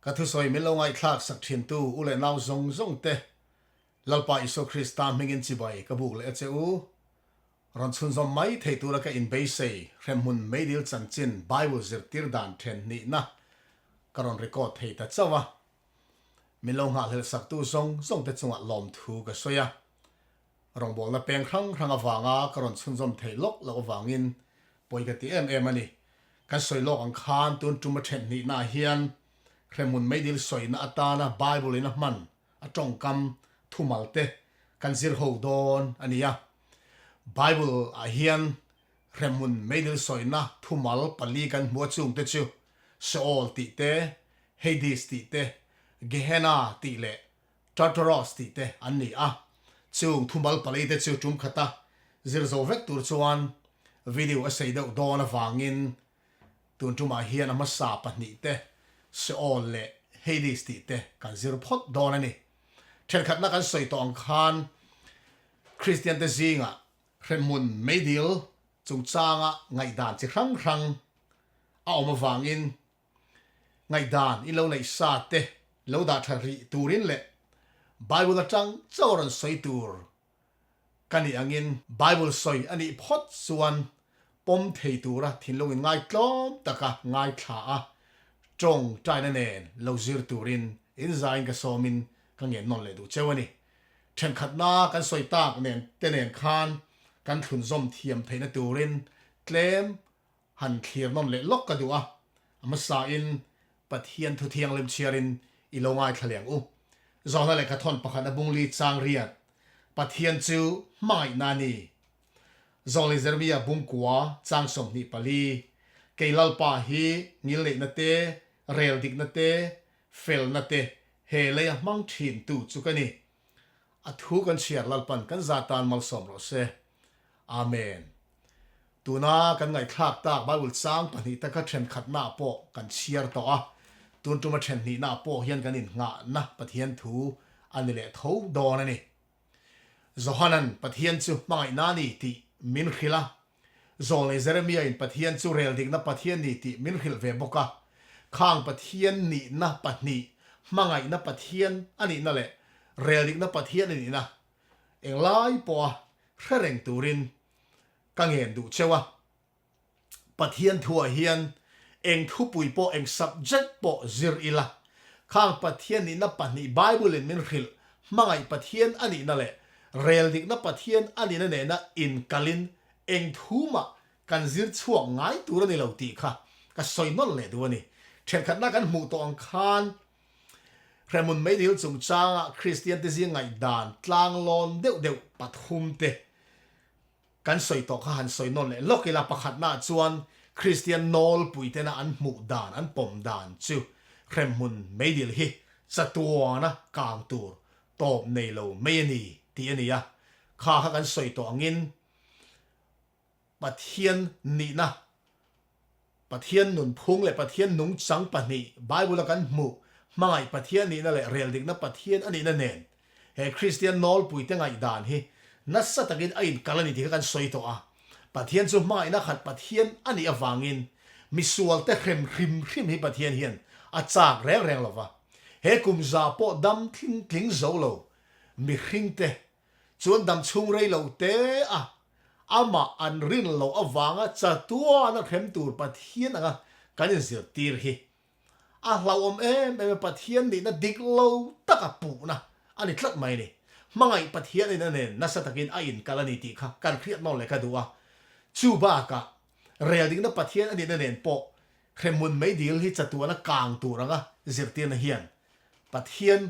ka thu soi mi lo ngai thlak sak thin tu u le naw zong zong te lalpa iso Krista mingin chi bai ka buk le che u ron chun zom mai thei tu ra ka in be sei Hremhmun Meidil Chanchin Bible Zirtir dan then ni na karon record thei ta chawa mi lo nga hel sak tu zong zong te chunga lom thu ka soya rong bol na peng khang khang awanga karon chun zom thei lok lo awangin poi ka ti em ani kan soi lok ang khan tun tuma then ni na hian Hremhmun Meidil soi na atana Bible in a man a tong kam thumalte kan zir ho don ania Bible a hian Hremhmun Meidil soi na thumal pali kan hmuh chung te chu SHEOL ti te Hades ti te Gehenna ti le Tartarus ti te an ni a chung thumal pali te chu tum khata zir zo vek tur chuan video a sei deuh dawn awangin tun tuma hian ama sa pahnih te SHEOL le Hades ti te kan zir phot dawn ani then khatna kan soi to ang khan Christian te zinga Hremhmun Meidil chung changa ngai dan chi hrang hrang a awm awangin ngai dan i lo nei sa te lo da thari turin le Bible atang chawran soi tur kani angin Bible soi ani phot chuan pom thei tura thinlongin ngai tlom taka ngai thla a trong tai na nen lo zir turin in zain ka somin ka nge non le du chewani then khatna kan soi tak nen te nen khan kan thun zom thiam theina turin tlem han thlir non le lok ka du a ama sa in pathian thu thiang lem chiarin i lo ngai thleng u zona le ka thon pakhat a bungli chang riat pathian chu mai na ni zoli zermia bungkwa chang som ni pali keilal pa hi ngil le na te rel dik na te fel na te he le mang thin tu chu kani a thu kan chiar lalpan kan zatan mal som ro se amen tuna kan ngai thak tak Bible chang pani ta ka then khatna po kan chiar to a tun tuma then ni na po hian kan in nga na pathian thu ani le tho don ani Zohanan pathian chu mai na ni ti min khila zol Jeremia in pathian chu rel dik na pathian ni ti min khil ve boka khang pathian ni na patni mangai na pathian ani na le rel dik na pathian ani na englai po khareng turin kangen du chewa pathian thua hian eng thu pui po eng subject po zir ila khang pathian ni na patni Bible in min khil mangai pathian ani na le rel dik na pathian ani na ne na in kalin eng thuma kan zir chuang ngai tur ni lo ti kha ka soi non le du ani then khat na kan mu to ang khan Hremhmun Meidil chung changa Christian te zing ngai dan tlang lon deuh pathum te kan soi to kha han soi non le lokila pakhat na chuan Christian nol pui te na an mu dan an pom dan chu Hremhmun Meidil hi chatuana kang tur top nei lo mai ani ti ani ya kha kan soi to angin pathian ni na pathian nun phung le pathian nung chang pani Bible kan mu mangai pathian ni na le rel dik na pathian ani na nen he Christian nol pui te ngai dan hi nasa takin ain kalani ti kan soi to a pathian chu mai na khat pathian ani awangin mi sualte khrem hi pathian hian a chak reng lova he kum za po dam thling zo lo mi hring te chuan dam chung rei lo te a ama an rin lo awanga chatua na khem tur pathian anga kan Zirtir hi a hlawom em pathian ni na dik lo taka pu na ani tlat mai ni mangai pathian ni na nen nasa takin ain kalani ti kha kan khriat non le ka duwa chu ba ka rel ding na pathian ani na nen po Hremhmun Meidil hi chatua na kang turanga Zirtir na hian pathian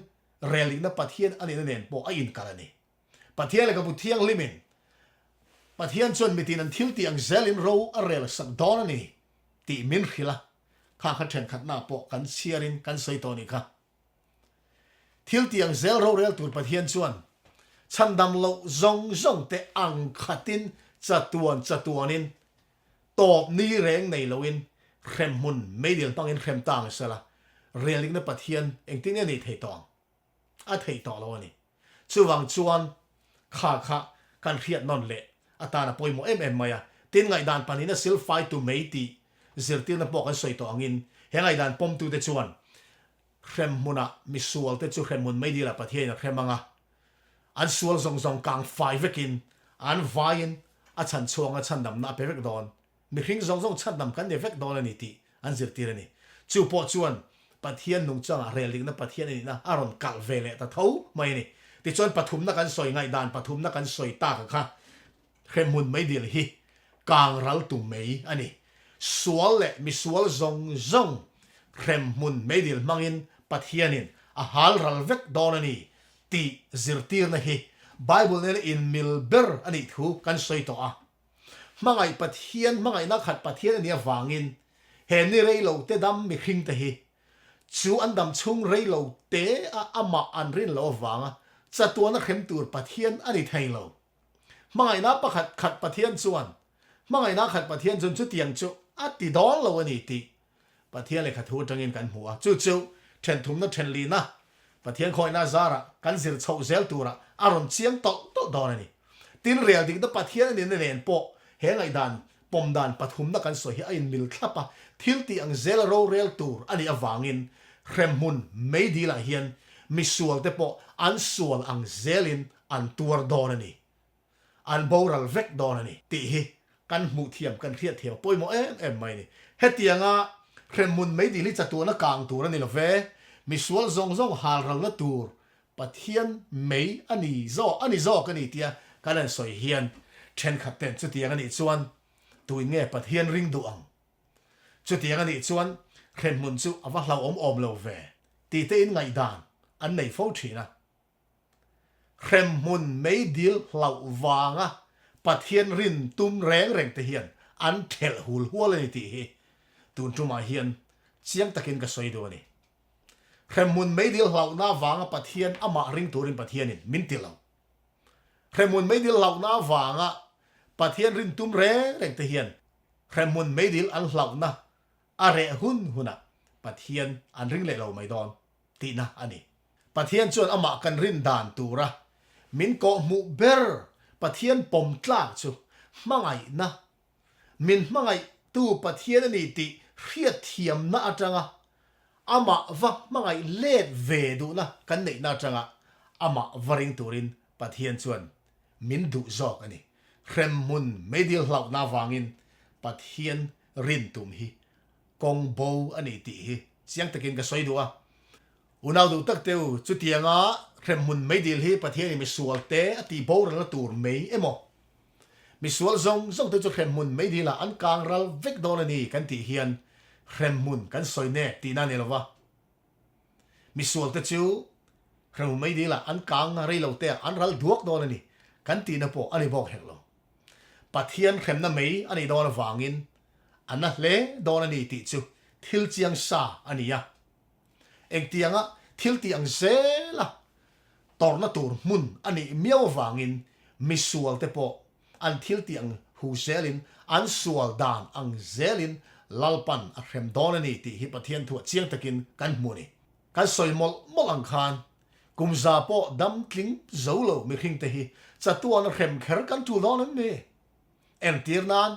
rel ding na pathian ani na nen po ain kalani pathian le ka bu thiang limin pathian chon mitin an thil ti ang zelin ro a rel sak don ani ti min khila kha then khat na po kan siarin kan soi to ni kha thil ti ang zel ro rel tur pathian chuan chandam lo zong te ang khatin chatuanin top ni reng nei loin Hremhmun Meidil pangin khrem tang sala reling na pathian engting ani thei tong a thei to lo ani chuwang chuan kha kan khiat non le atana poimo maya tin ngai dan panina sil fai tu Mei ti Zirtir na po kan soi to angin he ngai dan pom tu te chuan Hremhmun mi sualte chu Hremhmun Meidil pathian hmanga an sual zong kang fai vekin an vain a chan chuang a chan dam na pevek don mi hring zong chan dam kan ne vek don ani ti an Zirtir ani chu po chuan pathian nung chang a reling na pathian ani na aron kal vele ta thawh mai ni ti chuan pathum na kan soi ngai dan pathum na kan soi ta ka kha Hremhmun Meidil hi kang ral tu mei ani sual le mi sual zong Hremhmun Meidil mangin pathianin a hal ral vek don ani ti Zirtir na hi Bible ne in milber ani thu kan soi to a mangai pathian mangai na khat pathian ani awangin he ni reilo te dam mi hring te hi chu an dam chung reilo te a ama an rin lo wanga chatuana khem tur pathian ani thailo mangai na pakhat khat pathian chuan mangai na khat pathian chun chu tiang chu ati don lo ani ti pathian le khathu tangin kan hua chu then thum na then li na pathian khoi na zara kan zir chho zel tura aron chiang to don ani tin real dik da pathian ani ne nen po he ngai dan pom dan pathum na kan so hi ain mil thlapa thil ti ang zel ro rel tur ani awangin Hremhmun Meidil a hian mi sual te po an sual ang zelin an tur don ani an boral vek don ani ti hi kan mu thiam kan khiat thiam poimo em mai ni hetianga Hremhmun Meidil chatuana kang tur ani lo ve mi sual zong hal ral na tur pathian mei ani zo kan ni tia kan an soi hian then khaten chu tiang ani chuan tui nge pathian ring duang chu tiang ani chuan Hremhmun chu awa hlau om lo ve ti te in ngai dan an nei fo thina Hremhmun Meidil hlau wanga pathian rin tum reng te hian an thel hul hual ani ti hi tun tuma hian chiang takin ka soi do ani Hremhmun Meidil hlau na wanga pathian ama ring turin pathianin min tilo Hremhmun Meidil hlau na wanga pathian rin tum reng te hian Hremhmun Meidil an hlau na are huna pathian an ring le lo mai don ti na ani pathian chuan ama kan rin dan tura min ko mu ber pathian pom tlak chu mangai na min mangai tu pathian ani ti riat thiam na atanga ama va mangai let ve du na kan nei na atanga ama varing turin pathian chuan min du zok ani Hremhmun Meidil hlau na wangin pathian rin tum hi kong bo ani ti hi chiang takin ka soi du a unau du tak teu chu tianga Hremhmun Meidil hi pathian mi sualte ati bo ral tur mei emo mi sual zong te chu Hremhmun Meidil an kang ral vek don ani kan ti hian Hremhmun kan soi ne ti na ne lova mi sual te chu Hremhmun Meidil an kang reilo te an ral duak don ani kan ti na po ani bok heklo pathian Hremna mei ani don wangin anna le don ani ti chu thil chiang sa ania eng tianga thil ti ang zela tawrhna tur hmun ani miaw wangin mi sual te po an thil ti ang hu zelin an sual dan ang zelin lalpan a hrem don ani ti hi pathian thu chiang takin kan hmuni kan soi mol ang khan kumza po dam tling zolo mi hring te hi chatuan hrem kher kan tu don an ne en tirnan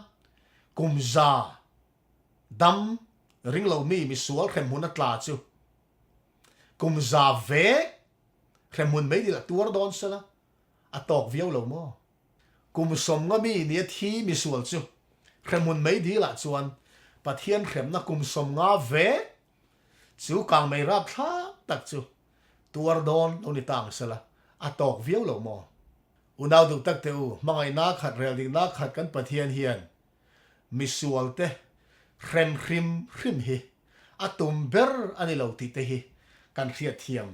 kumza dam ringlo mi sual Hremhmun atla chu kumza ve Hremhmun Meidil tur don sala atok viau lo mo kumsom nga mi ni thi mi sual chu Hremhmun Meidil la chuan pathian Hremna kumsom nga ve chu kang mai rap tha tak chu tur don oni tang sala atok viau lo mo unau du tak teu mangai na khat rel ding na khat kan pathian hian mi sualte Hrem hi atum ber ani lo ti te hi kan riat thiam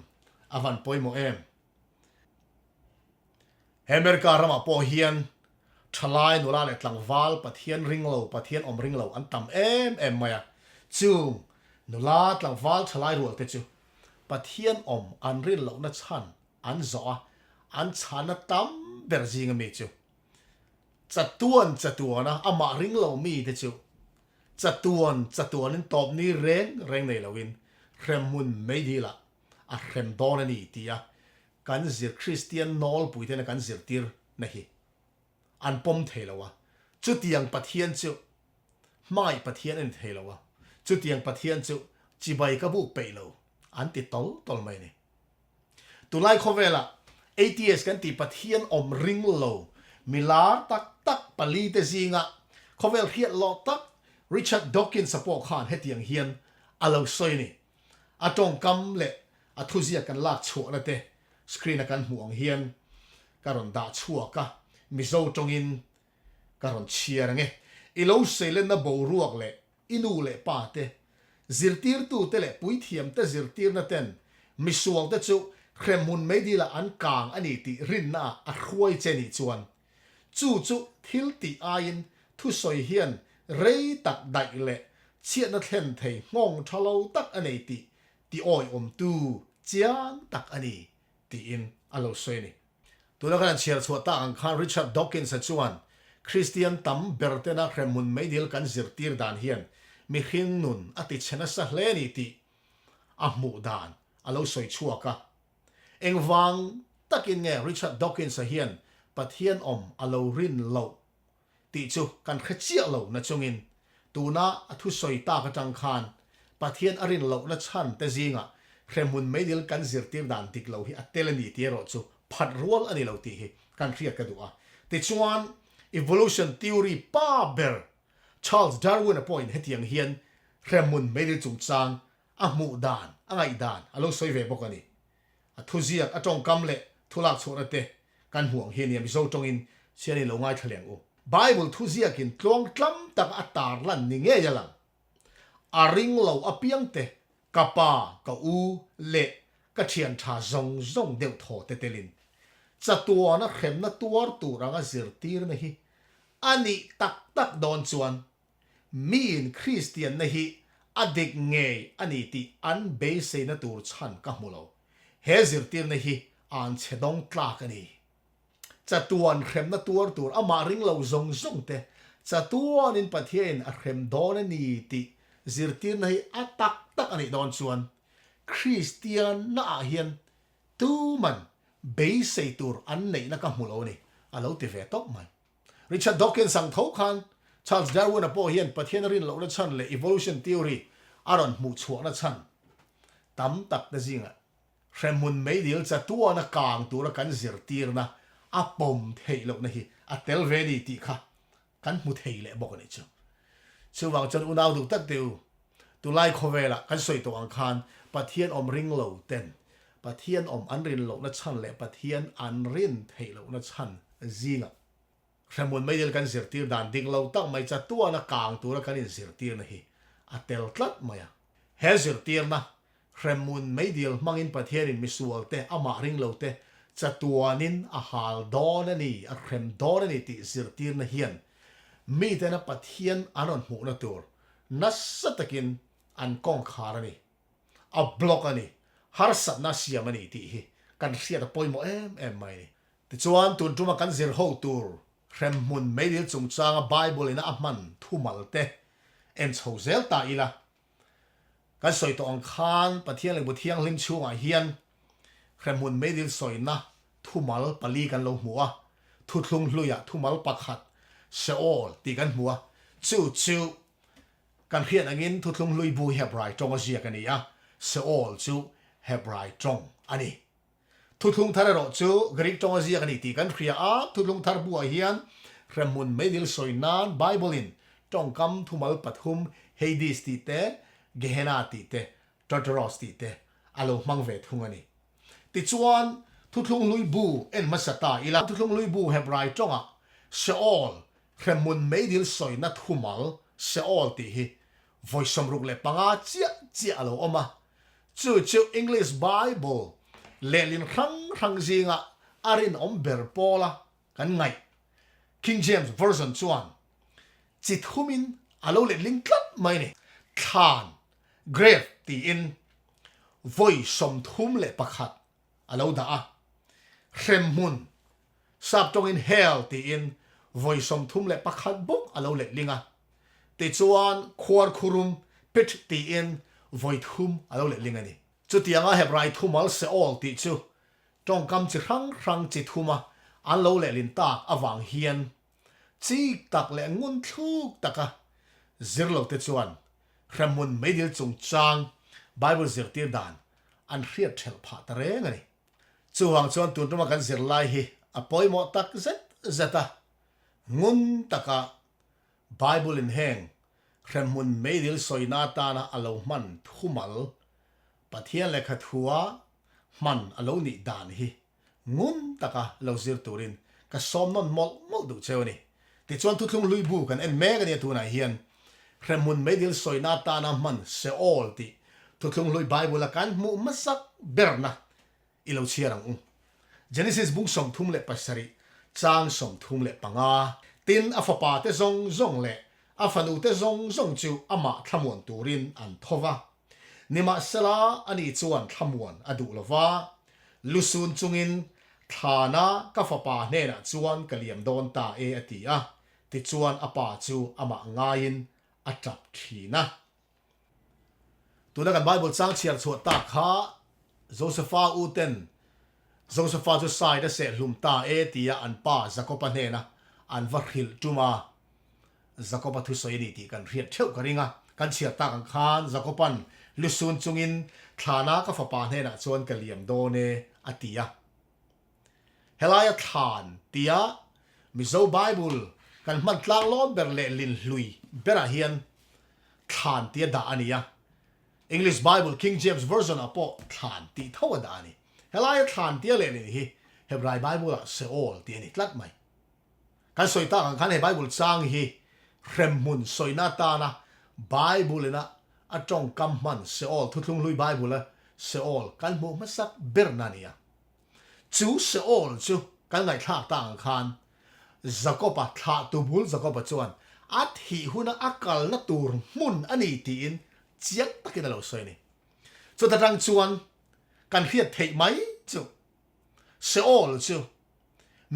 avan poimo em America rama po hian thalai nula le tlangwal pathian ringlo pathian om ringlo an tam em maya chu nula tlangwal thalai rual te chu pathian om an rin lo na chan an zo an chana tam ber jing me chu chatuana ama ringlo mi te chu chatuan in top ni reng nei lawin Hremhmun Meidil a hrem don ani tia kan zir Christian nol puitena kan Zirtir na hi an pom theilawa chu tiang pathian chu mai pathian an theilawa chu tiang pathian chu chibai ka bu peilo an ti tol mai ni tu lai khovela ATS kan ti pathian om ring lo milar tak pali te zinga khovel hiat lo tak Richard Dawkins support khan hetiang hian alo soi ni atong kam le athuzia kan lak chu na te screen kan huang hian karon da chua ka Mizo tongin karon chiar nge ilo selen na bo ruak le inu le pa te Zirtir tu te le pui thiam te Zirtir na ten misual te chu Hremhmun Meidila an kang ani ti rin na a khruai cheni chuan chu thil ti ain thu soi hian rei tak dai le chiat na thlen thei ngong thalo tak anei ti oi tu chiang tak ani ti in alo soi ni tuna kan chiar chuata ang khan Richard Dawkins a chuan Christian tam bertena Hremhmun Meidil kan Zirtir dan hian mi hring nun ati chena sa hleni ti a hmu dan alo soi chuaka engwang takin nge Richard Dawkins a hian pathian om alo rin lo ti chu kan khachia lo na chungin tuna athu soi ta ka tang khan pathian arin lo na chan te zinga Hremhmun Meidil kan Zirtir dan tik lo hi atelani ti ro chu phat rual ani lo ti hi kan khria ka duwa ti chuan evolution theory pa ber Charles Darwin a point hetiang hian Hremhmun Meidil chung chang a hmu dan angai dan alo soi ve bokani a thuziak atong kam le thulak chona te kan huang hian yam zo tongin siani lo ngai thleng u Bible thuziak in tlong tlam tak atar lan ni nge yalang a ring lo apiang te kapa ka u le ka thian tha zong deu tho te telin chatua na Hremna tuar tu ranga Zirtir na hi ani tak don chuan min Christian na hi adik nge ani ti an be se na tur chan ka mulo he Zirtir na hi an chedong tlak ani chatuan Hremna tuar tur ama ring lo zong te chatuan in pathian a Hrem don ani ti Zirtir na hi atak tak ani don chuan Christian na hian tu man be se tur an nei na ka mulo ni alo ti ve tok mai Richard Dawkins sang tho khan Charles Darwin a po hian pathian rin lo na chan le evolution theory aron mu chhuak na chan tam tak na zinga Hremhmun Meidil chatua na kang tur kan Zirtir na a pom thei lo na hi a tel ve ni ti kha kan mu thei le bok ni chu chuwang chan unaw du tak deu tu lai khovela kan soi to ang khan pathian om ring lo ten pathian om an rin lo na chan le pathian an rin thei lo na chan zinga Hremhmun Meidil kan Zirtir dan ding lo tak mai chatua na kang tur kan in Zirtir na hi a tel tlat maya he Zirtir na Hremhmun Meidil mangin pathian in misualte ama ring lo te chatuanin a hal don ani a Hrem don ani ti Zirtir na hian mi te na pathian anon hmu na tur nasatakin an kong khar ani a block ani har sat na siam ani ti hi kan hriat a poimo em mai ni ti chuan tun tuma kan zir ho tur Hremhmun Meidil chung changa Bible in a man thumalte en chozel ta ila kan soi to ang khan pathian le buthiang ling chunga hian Hremhmun Meidil soina thumal pali kan lo hmuwa thuthlung hluya thumal pakhat Sheol ti kan hmuwa chu kan hian angin thuthlung hlui bu Hebrai tong a zia kan ya Sheol chu Hebrai tong ani thuthlung thar ro chu Greek tong a zia kan ti kan khria a thuthlung thar bu a hian Hremhmun Meidil soinan Bible in tong kam thumal pathum Hades ti te Gehenna ti te Tartarus ti te alo mangve thungani ti chuan thuthlung lui bu en masata ila thuthlung lui bu Hebrai tonga Sheol Hremhmun Meidil soina thumal Sheol ti hi voisom ruk le panga chia alo oma chu English Bible lelin rang zinga arin ber pola kan ngai King James version chuan chithumin alo le lingklat mai ni Thlan grave ti in voisom thum le pakhat alo da a Hremhmun sap tong in hell ti in voisom thum le pakhat bok alo le linga ti chuan khwar khurum pit ti in voi thum alo le linga ni chu tianga Hebrai thumal Sheol ti chu tong kam chi rang chi thuma an lo le lin tak awang hian chi tak le ngun thuk taka zirlo te chuan Hremhmun Meidil chung chang Bible Zirtir dan an riat thel pha ta re ngani chuang chuan tun tuma kan zir lai hi apoi mo tak zeta ngun taka Bible in heng Hremhmun Meidil soina ta na alo man thumal pathian lekha thua man alo ni dan hi ngun taka lo zir turin ka som non mol du chewni ti chuan thu thlung lui bu kan en me kan ya tu na hian Hremhmun Meidil soina ta na man SHEOL ti thu thlung lui Bible kan mu masak berna ilo chiarang Genesis bung som thum le pasari chang som thum le panga tin afapa te zong le afanu te zong chu ama thamuan turin an thova nima sela ani chuan thamuan adu lova lusun chungin thana ka fapa ne na chuan kaliam don ta e atia ti chuan apa chu ama ngain atap thina tuna kan Bible chang chiar chu ta kha Josepha uten Josepha chu sai da se hlum ta e tia an pa Jacob ne na an varhil tuma Jacob thu soini ti kan riat theu karinga kan chiar ta kan khan Jacoban lusun chungin thana ka fapa ne na chuan kaliam do ne atia helaya than tia Mizo Bible kan man tlang lon ber le lin hlui bera hian than tia da ania English Bible King James Version apo than ti thawa da ani helaya than tia le ni hi Hebrew Bible SHEOL ti ani tlat mai kan soita kan he Bible chang hi Hremhmun soina ta na Bible na atong kam man SHEOL thutlung lui Bible SHEOL kan mu masak bernania chu SHEOL chu kan ngai thak tang khan Jacob tha tu bul Jacob chuan at hi huna akal na tur hmun ani ti in chiak takin lo soi ni chu ta tang chuan kan hiat thei mai chu SHEOL chu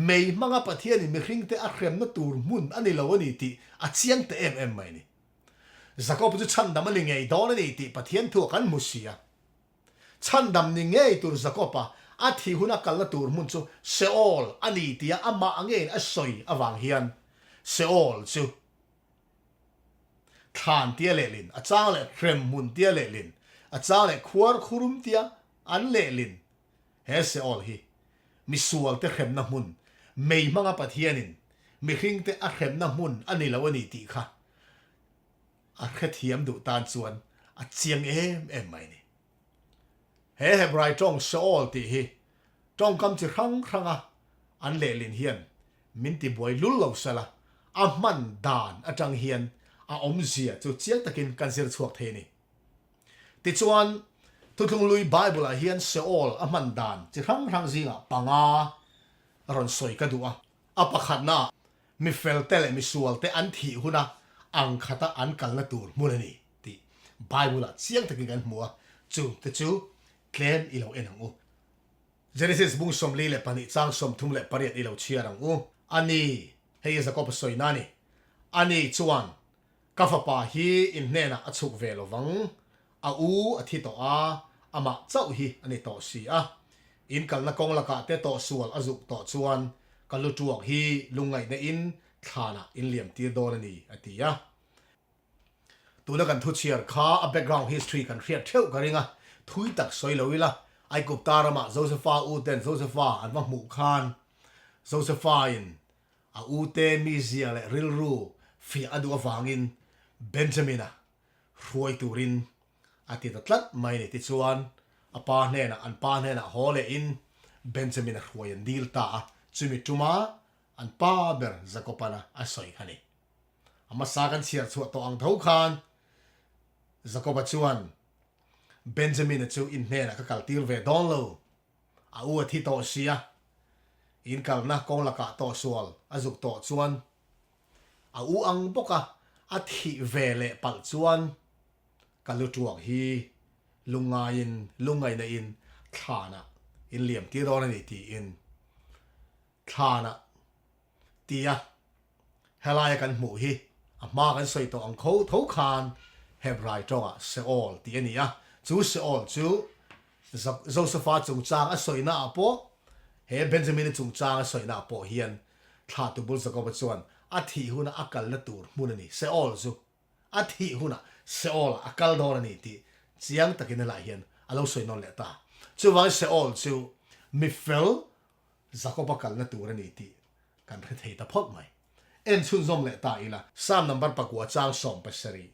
mei hmanga pathian in mi hring te a hremna tur hmun ani lo ani ti a chiang te em mai ni Jacob chu chandam ani ngei don ani ti pathian thu kan musia chandam ni ngei tur Jacob a thi huna kalna tur hmun chu SHEOL ani tia ama angen a soi awang hian SHEOL chu than tia lelin a chang le Hremhmun tia lelin a chang le khuar khurum tia an lelin he SHEOL hi mi sualte Hremna hmun mei hmanga pathianin mi hring te a Hremna hmun ani lo ani ti kha a khethiam du tan chuan a chiang em mai ni he Hebrai tong SHEOL ti hi tong kam chi ranga an lelin hian min ti boy lul lo sala a man dan atang hian a omzia chu chiang takin kan sir chuak the ni ti chuan thuthung lui Bible a hian SHEOL a man dan chi rang zinga panga ron soi ka duwa a pakhat na mi felte le mi sualte an thi huna ang khata an kalna tur mulani ti Bible a chiang takin kan hmua chu thlen ilo enang u Genesis bung som li le pani chang som thum le pariat ilo chiarang u ani hei Jacob soina ni ani chuan ka fapa hi in hne na achuk velovang a u a thi to a ama chau hi ani to si a in kalna kong laka te to sual azuk to chuan kalutuak hi lungai na in thana in liam tir don ani atia tuna kan thu chiar kha a background history kan riat theu karinga thui tak soi loila ai kup tarama Josepha uten Josepha an ma mu khan Josepha in a ute mizia le rilru fi adu awangin Benjamin ruai turin ati tatlat mai ne ti chuan apa hne na an pa hne na hole in Benjamin ruai an dil ta chumi tuma an pa ber Jacobana a soi khani ama sakan chiar chu to ang thau khan Jacob chuan Benjamin chu in hne na ka kaltir ve don lo a u thi to sia in kalna kong laka to sual azuk to chuan a u ang boka a thi ve le pal chuan kalutuak hi lungai na in thana in liam ti ron ani ti in thana tia helaya kan hmu hi a ma kan soi to ang kho tho khan Hebrai tonga SHEOL ti ani a chu SHEOL chu Josepha chung chang a soina apo he Benjamin chung chang a soina apo hian tha tu bul Jacob chuan a thi huna akal na tur munani SHEOL chu a thi huna SHEOL akal don ani ti chiang takin la hian alo soi non le ta chu wang Sheol chu mi fel zakopa kalna tur ani ti kan re thei ta phot mai en chun zom le ta ila sam number pakwa chang som pasari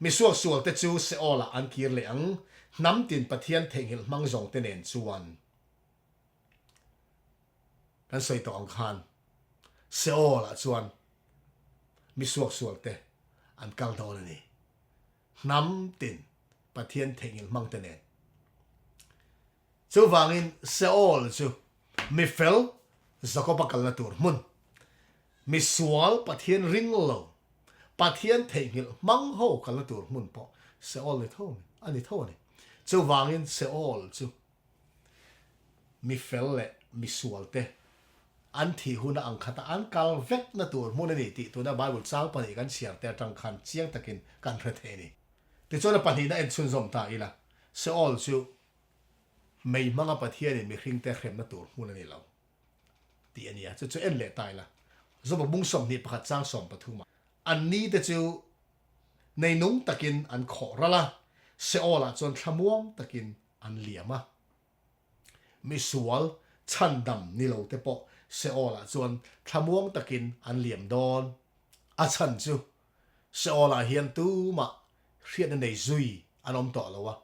mi sualte chu Sheol an kir le ang nam tin pathian thengil mang zong te nen chuan kan soi to ang khan Sheol chuan mi sualte an kal dol ni nam tin pathian thengil mang te nen chu wangin Sheol chu mi fel zakopa kalna tur mun mi sual pathian ring lo pathian thengil mang ho kalna tur mun po Sheol le thon ani thon chu wangin Sheol chu mi fel le mi sualte an thi huna ang khata an kal vek na tur mun ani ti tu na bible chang pani kan siar te tang khan chiang takin kan re the ni ti chona pani na en chun zom ta ila Sheol chu mei manga pathian in mi hring te Hremna tur mun ani lo ti ania chu en le tai la zo bung som ni pakhat chang som pathuma an ni te chu nei nung takin an khorala Sheol chon thamuang takin an liama mi sual chandam ni lo te po Sheol chon thamuang takin an liam don a chan chu Sheol hian tu ma hriat nei zui anom to lo wa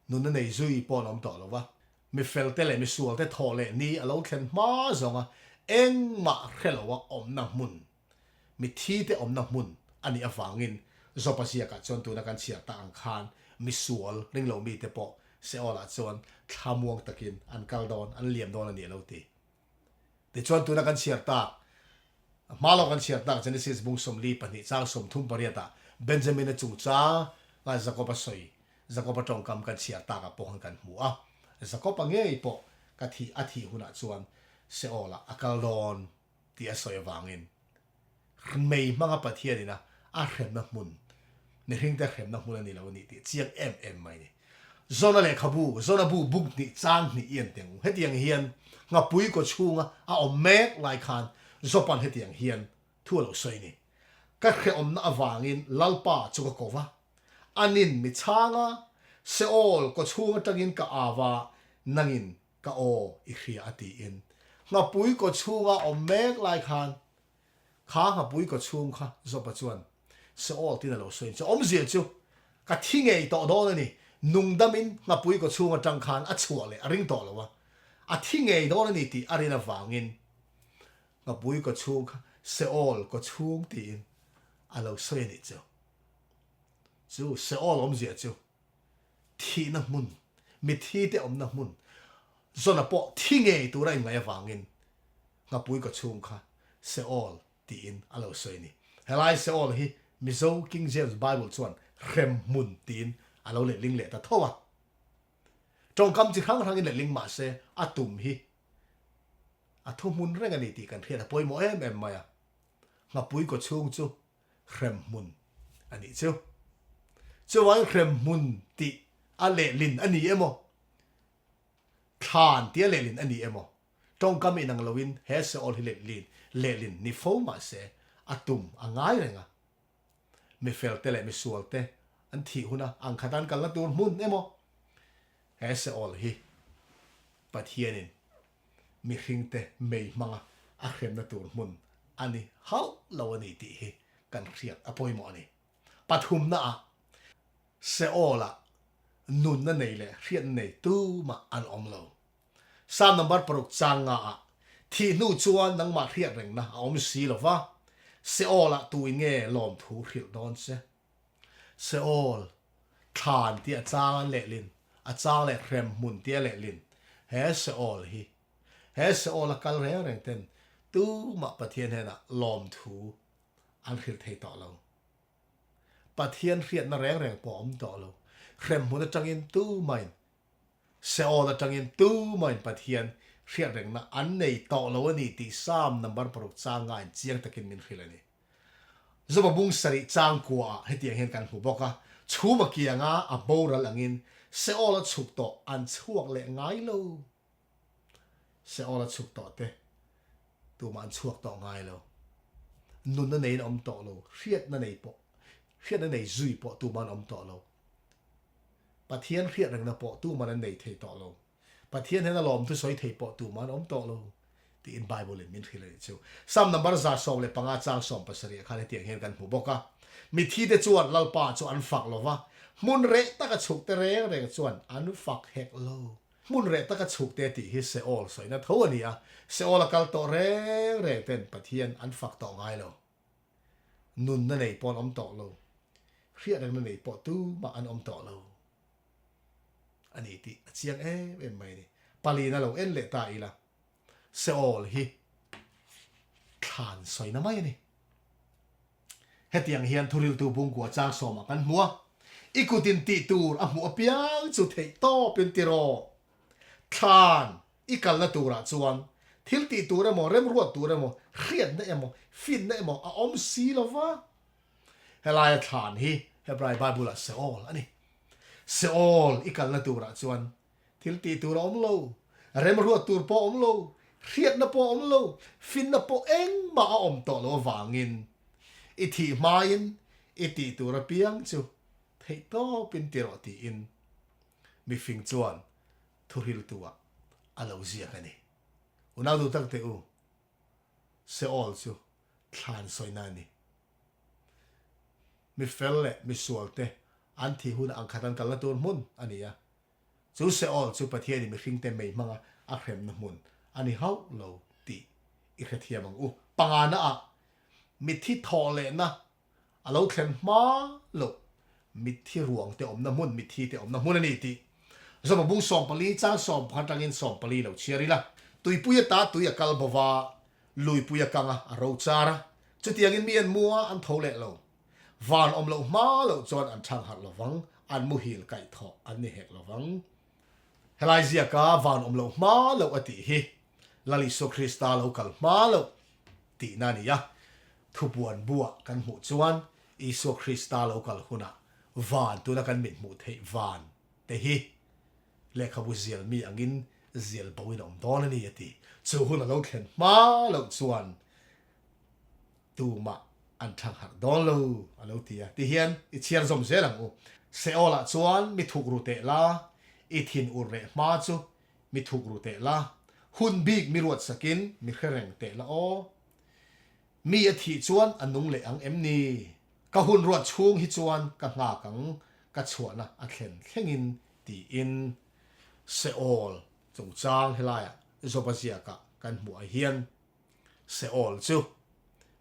nun nei zui po nom to lo wa mi fel te le mi sual te tho le ni alo thlen hmaa zonga eng ma hrelowa awmna hmun Mitthi te awmna hmun ani awangin zopasia ka chon tu na kan chia ta ang khan mi sual ringlo mi te po Sheol chon thamuang takin an kal don an liam don ani lo ti te chon tu na kan chia ta malo kan chia ta Genesis bung som li pani chang som thum pariata Benjamin a chung cha nga zakopa soi zakopa tong kam kan chia ta ka pohang kan hmaa zakopa nge po ka thi athi huna chuan Sheol akal don ti a soi wangin mei manga pathianina a Hremna hmun ni hring te Hremna hmun ani lo ni ti chiang em mai ni zona le khabu zona bu buk ni chang ni yen teng hetiang hian nga pui ko chunga a mek lai khan zopan hetiang hian thu lo soi ni ka khe omna awangin lalpa chuka kova anin mi changa Sheol ko chunga tangin ka awa nangin ka o i khria ati in nga pui ko chunga mek lai khan kha nga pui ko chung kha zopa chuan Sheol tin lo soi chu omzia chu ka thingei to do ni nungdamin nga pui ko chunga tang khan a chuale a ring to lo wa a thingei do ni ti arina wangin nga pui ko chung Sheol ko chung tin a lo soi ni chu Sheol omzia chu thi na hmun Mitthi te awmna hmun zona po thingei tu rai ngai wangin nga pui ko chung kha Sheol ti in alo soi ni helai Sheol hi Mizo King James Bible chuan Hremhmun tin alo le ling le ta thowa trong kam chi khang in le ling ma se atum hi athumun reng ani ti kan thia poi mo em maya nga pui ko chung chu Hremhmun ani chu wang Hremhmun ti a le lin ani emo khan ti le lin ani emo trong kam in ang lowin he Sheol hi le lin ni fo ma se atum angai renga mi fel te le mi sualte an thi huna ang khatan kalna tur hmun emo he Sheol hi pathianin mi hringte mei manga a Hremna tur hmun ani hau lawani ti hi kan riat apoi mo ani pathum na a Sheol nun na nei le riat nei tu ma an omlo sam number paruk changa a thi nu chuan nang ma riat reng na om si lo wa Sheol tu nge lom thu hril don se Sheol khan ti a chang le lin a chang le Hremhmun ti le lin he Sheol hi he Sheol kal reng ten tu ma pathian he na lom thu an hril thei to lo pathian riat na reng po om to lo Hremhmun atangin tu main Sheol atangin tu main pathian riat reng na an nei to lo ani ti sam number paruk chang ngai chiang takin min khilani zoba bung sari chang kwa hetiang hen kan hu boka chuma kianga a boral angin Sheol chuk to an chuak le ngai lo Sheol chuk to te tu man chuak to ngai lo nun na nei om to lo riat na nei po riat na nei zui po tu man om to lo ปะเทียนเรียดนะปอตู้มันในเทต่อโลปะเทียนให้นลอมทุสอยเทปอตู้มันอมต่อโลที่อินไบเบิลมินที่เลยเชียวซ้ำนับราสองเลยปังอาจารย์สองภาษาเรียกเขาเตียงเห็นกันหูบอกว่ามิทีเดจวนลลป่าจวนฝักโลวะมุนเรตะกะฉุกเตเรงจวนอันฝักเฮกโลมุนเรตะกะฉุกเตติฮิเซโอลสวยนะทั่วนี้อะเซโอลกัลโตเรเต็นปะเทียนอันฝักต่อไงโลนุนนั่นเองปอนอมต่อโลเครียดนั่นเองปอตู้มาอันอมต่อโลอันนี้ที่เชียงเป็นไม่นี่ปาลีนั่นเราเลตาอีละเซโอลฮิขานสวยนะไม่นี่เฮตียงเฮียนทุริลตูบุงกัวจางสมกันหัวอีกุตินตีตูร์หัวเปียงจุดเทโตเป็นติโรขานอีกัลละตูระจวนทิลตีตูระโมเริ่มรวดตูระโมเครียดได้โมฟินได้โมอมซีลวะเฮลายขานฮิเฮบรายบาบุละเซโอลอันนี้เซโอลอีกัลละตูระจวนทิลตีตูระอมโลเริ่มรวดตูร์ปอมโลเครียดนะปอมโลฟินนะปอเองมาอมต่อโลวางินอิทิมายินอิติตูระเปียงจูเทโตเป็นติโรตีอินมีฟิงจวนทุริลตัวอาลาเซียกันนี่อุณาดูตั้งแต่เซโอลจูทานสวยนานี่มีเฟลเล่มีสุalteอันที่หุ่นอังคาตันกัลละตัวมุนอันนี้จูเซโอลจูประเทศนี้มีฟิงเต็มไม่มังอาเขมนมุนอันนี้เขาโลตีอีกเทียมังปังอานะมิที่ทอเลยนะเราเข็นมาหลบมิที่รวงแต่อมน้ำมุนมิที่แต่อมน้ำมุนนี่ทีสมบูรณ์สองปลีจ้าสองพันตังเงินสองปลีเราเชียร์ละตุยปุยตาตุยกัลบวาลุยปุยกังเราจาระจุดที่ยังมีอันมัวอันทอเลยเราวานอมเรามาเราจวนอันช่างหัดเราวังอันมุฮิลไก่ทออันนี้เหกเราวังเฮลายเซียกาวานอมเรามาเราอติฮิลาลิโซคริสตาเรากัลมาเราตีนานี่ยะทุบวนบัวกันหูจวนอิสุคริสตาโลกัลหุนะวานตัวนักกันมิดมุดให้วานแต่ฮีเลขบุเซียลมีอังอินเซียลบวินอมดอนนี่ยติจูหุนะเราเข็นมาเราจวนตูมาอันทางหักดอนเราอันเราตีที่เฮียนอิเชียร์สมเสลังเซโอละจวนมีถูกรูเตละอิทินอุเรมาจูมีถูกรูเตละหุ่นบีกมีรวดสกินมีเครื่องเตละมีอธิจวนอันนุ่งเลี้ยงนี่กะหุ่นรวดช่วงฮิจวนกะงากังกะชวนนะอันเข็นแข่งินตีอินเซโอลจงจางเฮลายโซปาเซียกะกันหัวเฮียนเซโอลจู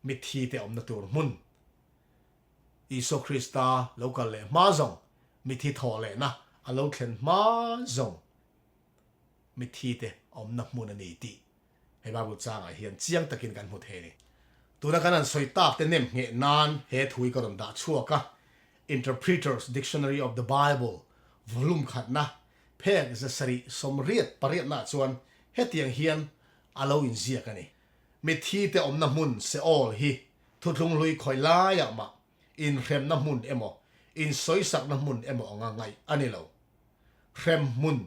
มิทีเตอมนาตูร์มุนอิโซคริสตาโลกัลเลมาซงมิทีทอเลนะอันโลเข็นมาซงมิทีเตอมนักมุนนี่ตีให้บาบุจางเฮียนเจียงตะกินกันหมดเฮนี่ตัวนักการสอยตากเต็มเงี้ยนานเฮทุยก็ต้องด่าชั่วกะ Interpreter's Dictionary of the Bible volume ขัดนะเพ่งจะสริสมเรียดปริยนาส่วนเฮตียงเฮียนอาลาวินเซียกันนี่มิทีเตอมน้ำมุนเซโอลฮีทุกทุงลุยคอยลายอ่ะมาอินเรมน้ำมุนเอโมอินสอยสักน้ำมุนเอโมอ่างไงอันนี้เราเรมมุน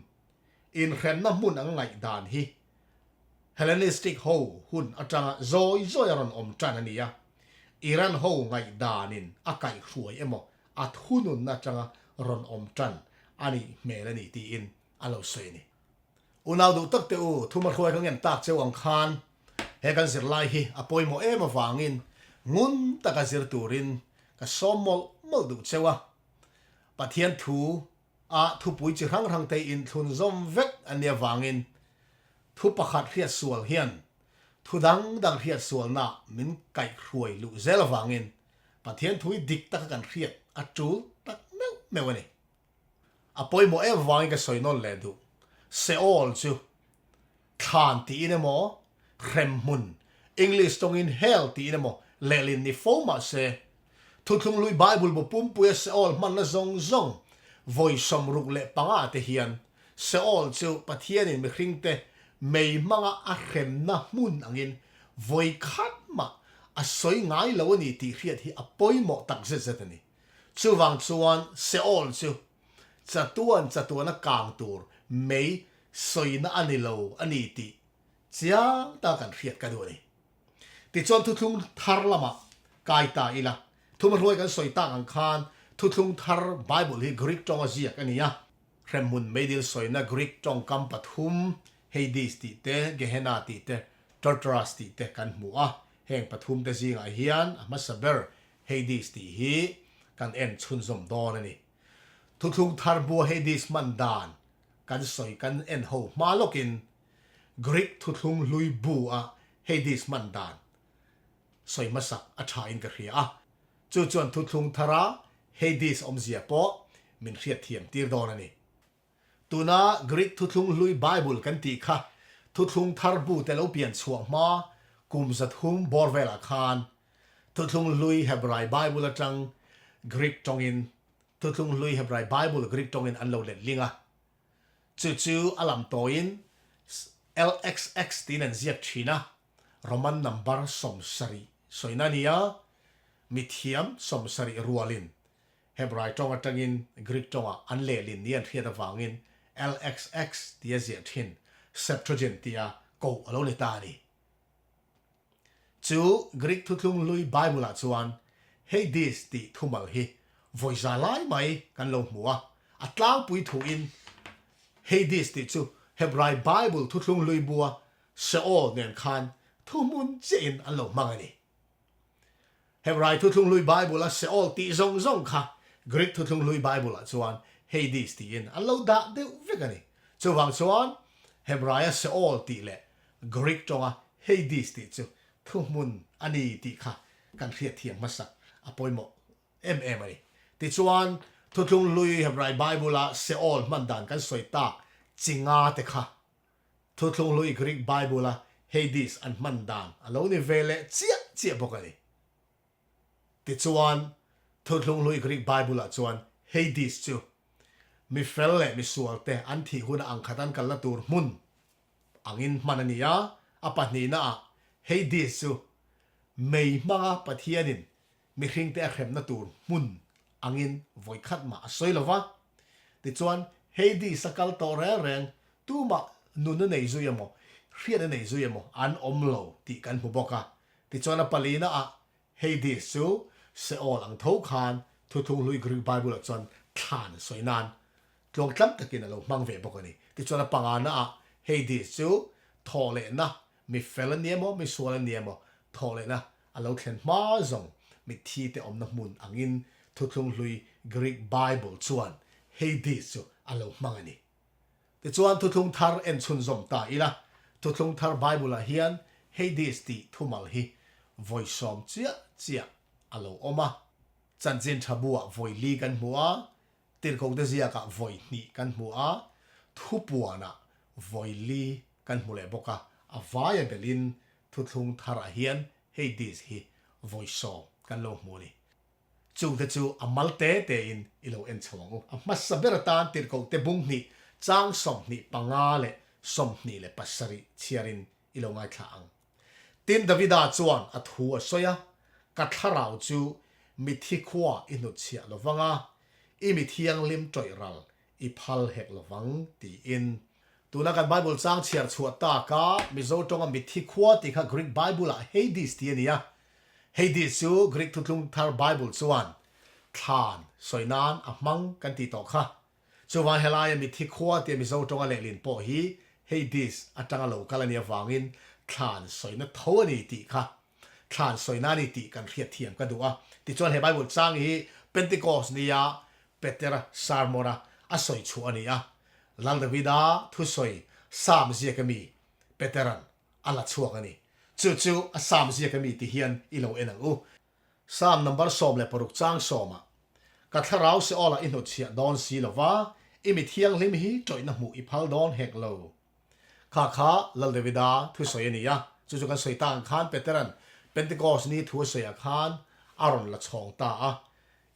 อินเรมน้ำมุนอ่างไงดานฮีHellenistic ho hun atanga zoi aron om chanania Iran ho ngai danin akai khuai emo at hunun na changa ron om chan ani melani ti in alo soini unaw du tak te u thumar khuai kang en tak chewang khan he kan sir lai hi apoi mo ema wangin ngun taka sir turin ka somol mol du chewa pathian thu a thu pui chi rang rang te in thun zom vek ania wanginทุปขัดเรียดสวลเฮียนทุดังดังเรียดสวลน่ะมินไก่ครวยลุเซลวังอินปะเทียนทุยดิกตักกันเรียดอัดจูตักเมวนี่อปอยโมเอวังก็สอยนนเลดูเซโอลจูขานตีนโมเรมมุนอังกฤษตรงอินเฮลตีนโมเลลินนิโฟมาเซทุกลุยไบเบิลบุปุ่มปุยเซโอลมันละซงวอยสมรุกเลปังอาเตเฮียนเซโอลจูปะเทียนินมิคริงเตไม่มังอาเข็มนะมุนอังอินไว้ขัดมาอาศัยง่ายแล้วนี่ที่เรียกที่อปอยหมอตักเสร็จนี่ชูวังชวนเซโอลชูจะตัวนักกลางตัวไม่สวยนะอันนี้แล้วอันนี้ที่จ้าตากันเรียกกันด้วยที่จนทุกทาร์ละมากายตาอีละทุกมันรวยกันสวยตาอังคารทุกทาร์ไบเบิลที่กรีกจงอาเซียกันนี่ยะ Hremhmun Meidil soina Greek tong kam pathum Hades ti te Gehenna ti te Tartarus ti te kan hmaa heng pathum te zinga hian amasaber Hades ti hi kan en chunzom don ani thuthung thar bu Hades mandan kan soi kan en ho malokin Greek thuthung lui bu a Hades mandan soi masak atha in ka hria chu chuan thuthung thara Hades omzia po min hriat thiam tir don ani tuna Greek thuthung lui Bible kan ti kha thuthung thar bu te lo pian chuang ma kum zat hum borvela khan thuthung lui Hebrai Bible atang Greek tongin thuthung lui Hebrai Bible Greek tongin an lo let linga chu alam toin LXX tin an ziak thina Roman number somsari soinania mithiam somsari rualin Hebrai tonga tangin Greek tonga an le lin nian thiata wangin LXX tia zia thin Septuagint tia ko alo le tani chu Greek thuthung lui Bible a chuan Hades ti thumal hi voiza lai mai kan lo hmua atlang pui thu in Hades ti chu Hebrai Bible thuthung lui bua Sheol nen khan thumun chen an lo mangani Hebrai thuthung lui Bible a Sheol ti zong kha Greek thuthung lui Bible a chuan Hades ti in an lo da deuh vekani chu wang chuan Hebrai a Sheol ti le Greek tonga Hades ti chu thumun ani ti kha kan hriat thiam masak apoimo ani ti chuan thuthung lui Hebrai Bible a Sheol mandan kan soita chinga te kha thuthung lui Greek Bible a Hades an mandan alo ni vele chia bokani ti chuan thuthung lui Greek Bible a chuan Hades chu mi felle mi sualte an thi hun ang khatan kalna tur hmun angin manania apahni na Hades chu mei hmanga pathianin mi hring te Hremna tur hmun angin voi khat ma soilova ti chuan Hades sakal to reng tu ma nun nei zuyamo hriat nei zuyamo an omlo ti kan hu boka ti chuan palina a Hades chu Sheol ang tho khan thuthung lui Greek Bible chuan thlan soinan tlong tlam takin alo mangve bokani ti chuan pangana a Hades chu thawh lehna mi fel niemo mi sual niemo thawh lehna alo thlen hmaa zong Mitthi te awmna hmun angin thuthung lui Greek Bible chuan Hades chu alo mangani ti chuan thuthung thar en chun zom ta ila thuthung thar Bible a hian Hades ti thumal hi voi som chia alo oma chanchin thabua voi li kan hmua tirkok de zia ka voi ni kan hmua thupuana voi li kan hmule boka avaya belin thuthung thar a hian Hades hi voi som kan lo hmuni chu te chu amalte te in ilo en chawang amasaberatan tirkok te bung ni chang som ni pangale som ni le pasari chiarin ilo ngai thlang tin Davida chuan athu a soya katharau chu Mitthi khwa inu chia lovanga I mithiang lim toiral I phal hek lovang ti in tuna kan Bible chang chiar chuata ka Mizo tonga Mitthi khwa ti kha Greek Bible a Hades ti ania Hades chu Greek thutlung thar Bible chuan thlan soinan ahmang kan ti to kha chuwa helaya Mitthi khwa ti Mizo tonga lelin po hi Hades atanga lo kalania wangin thlan soina tho ani ti kha thlan soinani ti kan hriat thiam ka duwa ti chuan he Bible chang hi Pentecost nia Petera Sarmora asoi chu ania lang Davida thu soi sam ziakami Peteran ala chuak ani chu a sam ziakami ti hian ilo enangu sam number som le paruk chang soma katharau se ola inu chia don si lova imi thiang lim hi toina mu I phal don hek lo kha lang Davida thu soi ania chu kan soi tang khan Peteran Pentecost ni thu soi a khan aron la chong ta a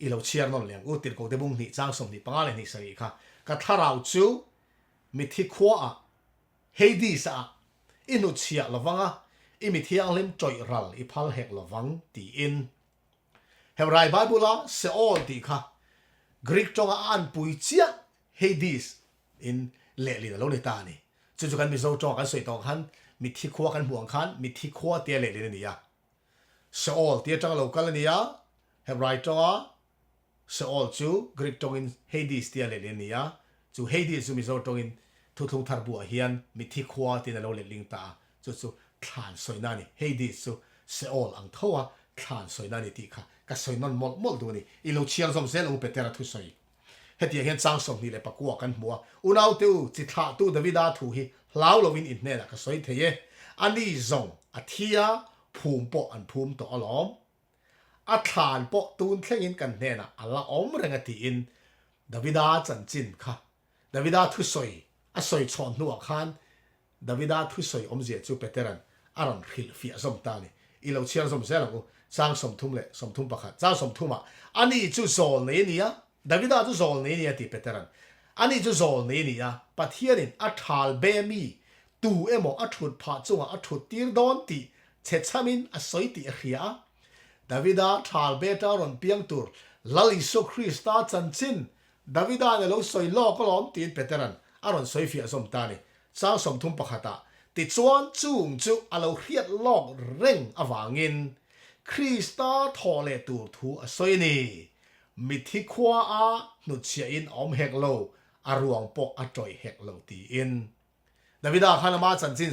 ilo chiar non leng u tir ko te bung ni chang som ni pangale ni sai kha ka tharau chu Mitthi khwa a Hades a inu chia lawanga I mithiang lim toy ral I phal hek lawang ti in Hebrai Bible a Sheol ti kha Greek tonga an pui chia Hades in le li lo ni ta ni chu kan Mizo tonga kan soi tong han Mitthi khwa kan buang khan Mitthi khwa te le li ni ya Sheol ti tang lo kal ni ya Hebrai tonga Sheol chu Greek tongin Hades tia le nia chu chu Hades chu Mizo tongin thu thung thar bua hian Mitthi khwa tin alo le ling ta chu thlan soina ni Hades chu SHEOL ang thowa thlan soina ni ti kha ka soinon mol du ni ilo chiang som zel u petera thu soi hetia hian chang som ni le pakua kan hmua unau tu chi tha tu Davida thu hi hlau lovin in ne la ka soi theye ani zong athia phum po an phum to alom a thlan po tun thlengin kan ne na ala om renga ti in Davida Chanchin kha Davida thu soi a soi chon nu khan Davida thu soi om je chu peteran aron khil fi azom ta ni ilo chiang som zel u chang som thum le som thum pakhat chang som thuma ani chu zol ne nia Davida chu zol ne nia ti peteran ani chu zol ne nia pathianin a thal be mi tu emo a thut pha chunga a thut tir don ti chechamin a soi ti a khia Davida thal be ta ron piang tur lali so Christa Chanchin Davida ne lo soi lo ko lom tin peteran aron soi fi azom ta ni chang som thum pakhata ti chuan chung chu alo hiat lok reng awangin Christa thole tur thu a soi ni Mitthi khwa a nu chia in om hek lo a ruang pok a troi hek lo ti in Davida khanama Chanchin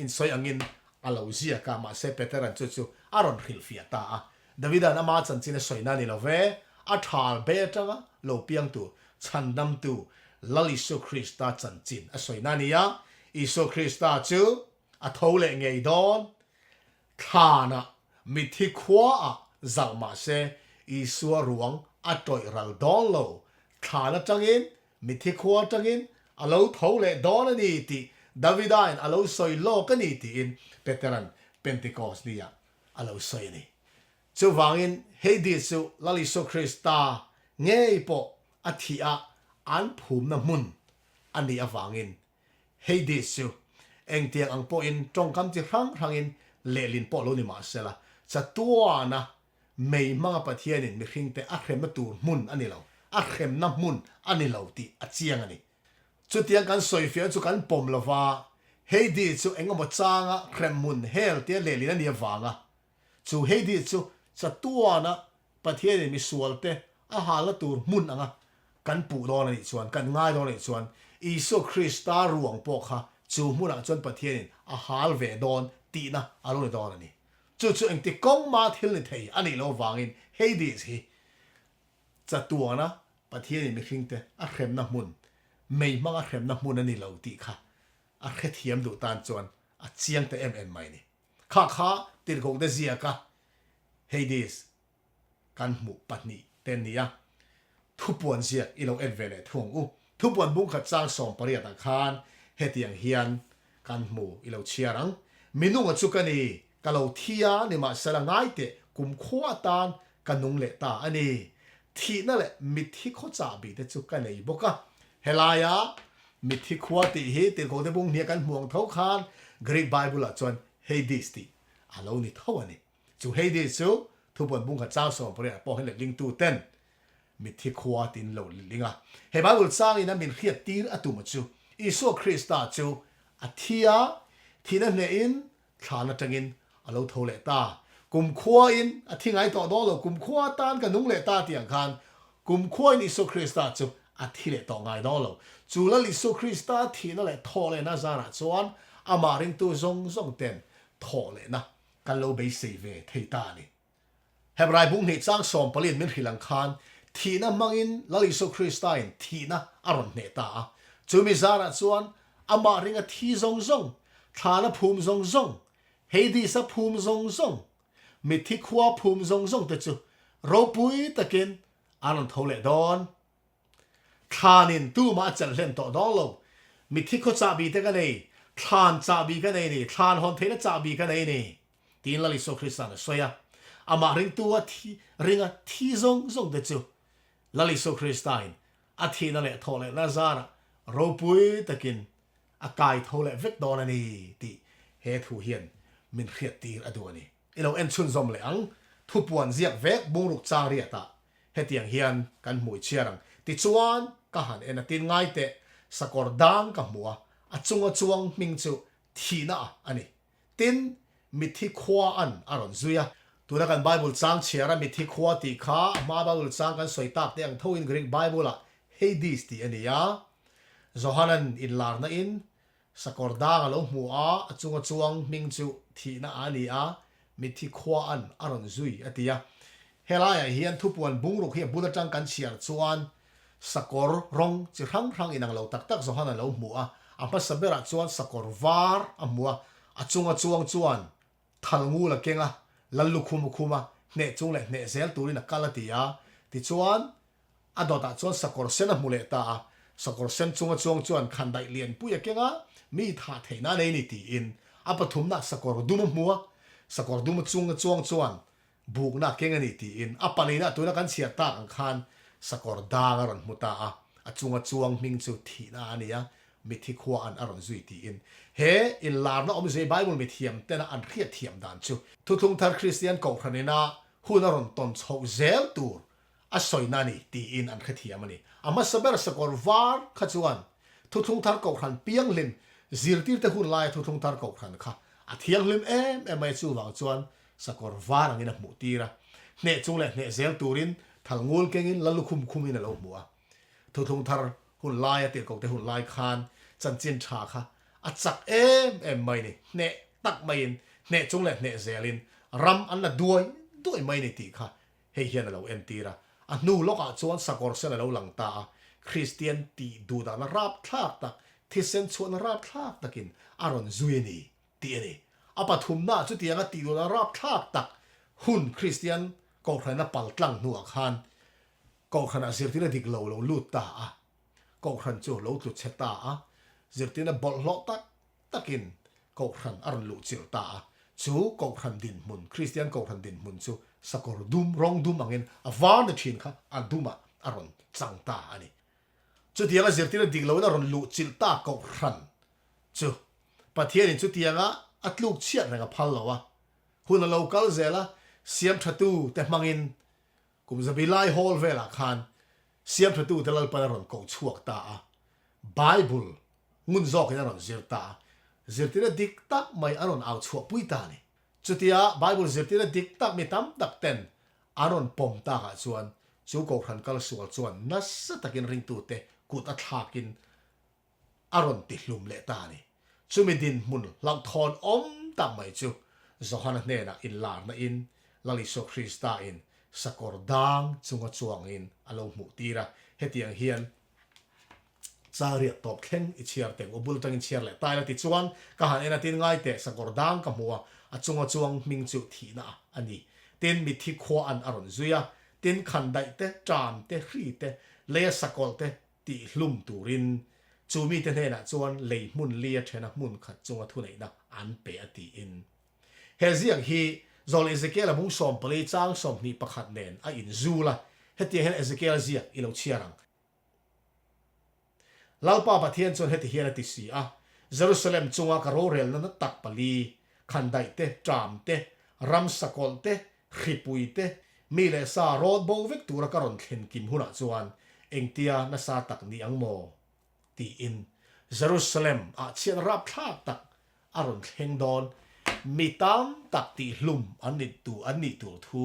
soi angin alo zia ka ma se peteran chu aron khil fia ta a Davida nama Chanchin soi na ni lo ve a thal be tanga lo piang tu chandam tu lali so Christa Chanchin a soi na ni ya Iso Christa chu a thole ngei don khana Mitthi khwa a zalma se Isua ruang a toi ral don lo khana tangin Mitthi khwa tangin alo thole don ani ti Davida in alo soi lo ka ni ti in peteran Pentecost ni ya alo soi ni chu wangin Hades chu lali so Christa ngei po athia an phum na hmun ani awangin Hades chu eng tiang ang po in trong kam chi rang in lelin po lo ni ma sela cha tua na mei hmanga pathian in mi hring te a Hremna tur hmun ani lo a Hremna hmun ani lo ti a chiang ani chu tiang kan soi fia chu kan pom lova Hades chu engoma changa Hremhmun hel te lelin ani awanga chu Hades chu cha tua na pathian in mi sualte a hala tur hmun anga kan pu don ani chuan kan ngai don ani chuan Iso Christa ruang po kha chu hmuna chuan pathianin a hal ve don ti na alo le don ani chu eng ti kong ma thil ni thei ani lo wangin Hades hi chatuana pathianin mi hringte a Hremna hmun mei hmanga Hremna hmun ani lo ti kha a khethiam du tan chuan a chiang te em mai ni kha tir gong de zia ka Hades kan mu patni ten nia thupuan sia ilo envele thung u thupuan bung khat chang som paria ta khan hetiang hian kan mu ilo chiarang minunga chukani kalo thia ni ma salangai te kum khwa tan kanung le ta ani thi na le Mitthi kho cha bi te chukanei boka helaya Mitthi khwa ti hi te ko te bung nia kan muang thau khan Greek Bible a chuan Hades ti alo ni thawani chu Hades chu thupuan bung khat chang som paria po hen le ling tu ten Mitthi khwa tin lo linga he Bible chang ina min khiat tir atuma chu Iso Christa chu athia thina ne in thana tangin alo thole ta kum khwa in athingai to do lo kum khwa tan ka nung le ta tiang khan kum khwa in Iso Christa chu athile to ngai do lo chu la Iso Christa thina le thole na zara chuan amaring tu zong ten thole na kan lo be save thei ta ni Hebrai bung ni chang som palin min hilang khan thina mangin la Iso Christa in thina aron ne ta chumi zara chuan ama ringa thi zong thana phum zong Hades a phum zong Mitthi khwa phum zong te chu ropui takin anon thole don thanin tu ma chal len to don lo Mitthi kho cha bi te ka nei than cha bi ka nei ni than hon theina cha bi ka nei ni tin la Iso Christa na soya ama ring tu a thi ringa thi zong te chu la Iso Christa in a thina le thole na zara ropui takin a kai thole vek don ani ti he thu hian min khiat tir adoni ilo en chun zom le ang thupuan ziak vek bungruk chang ria ta hetiang hian kan mui chiarang ti chuan ka han en atin ngai te sakor dang ka mua a chuang ming chu thina ani tin Mitthi khwa an aron zuya tuna kan Bible chang chiara Mitthi khwa ti kha ma Bible chang kan soitak te ang thoin Greek Bible a Hades ti ani ya zohanan in lar na in sakor dang alo hmaa achunga chuang ming chu thi na ani a mithi khwa an aron zui atia helaya hian thupuan bungruk hi buda tang kan chiar chuan sakor rong chi rang inang lo tak zohanan lo hmaa apa sabera chuan sakor var amua achunga chuang chuan thalngu la kenga lallu khuma ne chung le ne zel turina kalatia ti chuan adota chuan sakor sena mule ta sakor sen chunga chuan khandai lian puya kenga mi tha theina nei ni ti in apathum na sakor dum hmua sakor dum chunga chuan buk na kenga ni ti in apalina tuna kan sia ta ang khan sakor dangaron muta achunga chuang ming chu thi na ania mithi khwa an aron zui ti in he in lar na omze bible mi thiam tena an khia thiam dan chu thuthung thar christian ko khanina hunaron ton chho zel tur a soina ni ti in an kha thiam ani ama saber sakor var khachuan thuthung thar ko khan piang lim zirtir te hun lai thuthung thar ko khan kha a thiang lim mai chu wang chuan sakor var angina mu tira ne chung le ne zel turin thalngul kengin lalu khum in lo muwa thuthung thar hun lai te ko te hun lai khan chan chin tha kha achak mai ni ne tak mai in ne chung le ne zelin ram an la duai mai ni ti kha hei hian lo en tira a nu loka chuan sakor sel lo lang ta christian ti du da na rap thak tak thisen chuan rap thak takin aron zuini ti ani apa thumna chu tianga ti do na rap thak tak hun christian ko khana pal tlang nu khan ko khana zirtir dik lo lut ta ko khan chu lo tu cheta zirtir na bol lo takin ko khan aron lu chil ta chu ko khan din mun christian ko khan din mun chu sakor dum rong dum angin avan na thin kha aduma aron changta ani chu tianga zirtir dik lo na ron lu chil ta ko khan chu pathian chu tianga atluk chiat nga phal lawa hun local zela siam thatu te mangin kum zabilai hall vela khan siam thatu te lal paron ko chuak ta bible ngun zok ina ron zirta zirtira dik tak mai aron aw chuak pui ta ni chutia bible zirtira dik tak mi tam tak ten aron pom ta ka chuan chu ko khan kal sual chuan nas takin ring tu te kut a thakin aron ti hlum le ta ni chumi din mun lang thon tak mai chu zohana ne na in lar na in laliso krista in sakor dang chunga chuang in alo mu tira hetiang hian charia top thleng I chiar teng obul tang in chiar le tai la ti chuan ka han ena tin ngai te sakor dang ka muwa a chunga chuang ming chu thi na ani ten mithi khwa an aron zuya tin khandai te tram te hri te le sakol te ti hlum turin chumi te na chuan lehmun lia thena hmun khat chunga thu nei na an pe ati in heziang hi zol ezekiel amung som pali chang som ni pakhat nen a in zula heti hen ezekiel zia ilo chiarang lalpa pathian chon heti hian ati si jerusalem chunga ka ro rel na tak pali khandai te tram te ram sakol te khipui te mi le sa rod bo vek tura karon thlen kim huna chuan engtia na sa tak ni angmo ti in jerusalem a chian rap thak tak aron thleng don mitam tak ti hlum anni tu thu